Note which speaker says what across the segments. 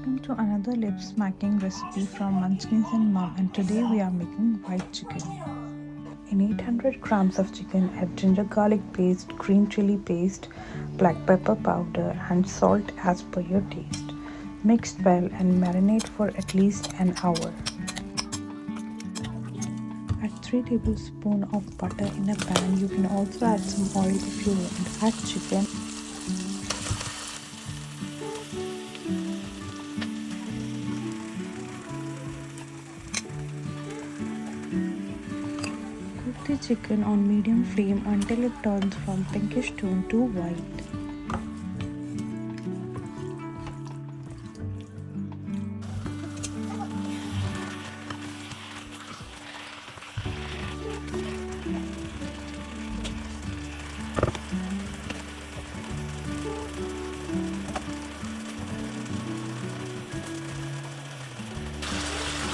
Speaker 1: Welcome to another lip smacking recipe from Munchkins N Mum, and today we are making white chicken. In 800 grams of chicken, add ginger garlic paste, green chili paste, black pepper powder and salt as per your taste. Mix well and marinate for at least an hour. Add 3 tablespoons of butter in a pan. You can also add some oil if you want. Add chicken. Cook the chicken on medium flame until it turns from pinkish tone to white.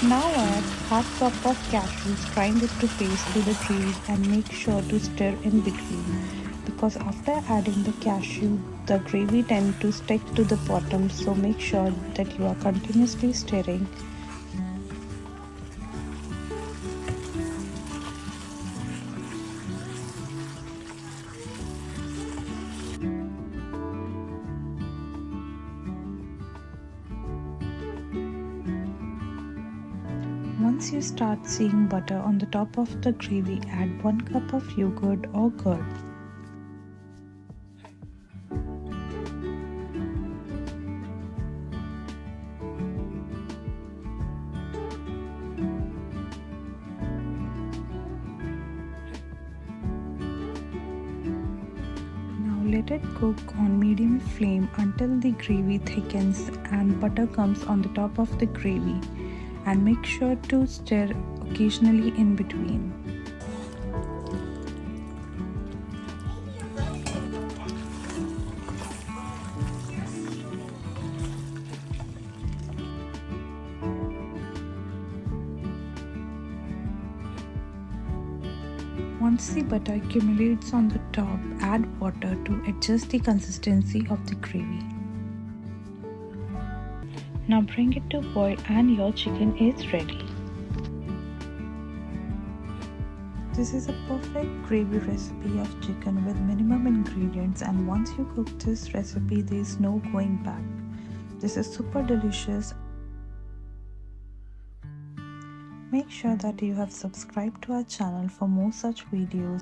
Speaker 1: Now add half cup of cashews, grind it to paste to the gravy and make sure to stir in between, because after adding the cashew, the gravy tends to stick to the bottom, so make sure that you are continuously stirring. Once you start seeing butter on the top of the gravy, add 1 cup of yogurt or curd. Now let it cook on medium flame until the gravy thickens and butter comes on the top of the gravy. And make sure to stir occasionally in between. Once the butter accumulates on the top, add water to adjust the consistency of the gravy. Now bring it to boil and your chicken is ready. This is a perfect gravy recipe of chicken with minimum ingredients, and once you cook this recipe there is no going back. This is super delicious. Make sure that you have subscribed to our channel for more such videos.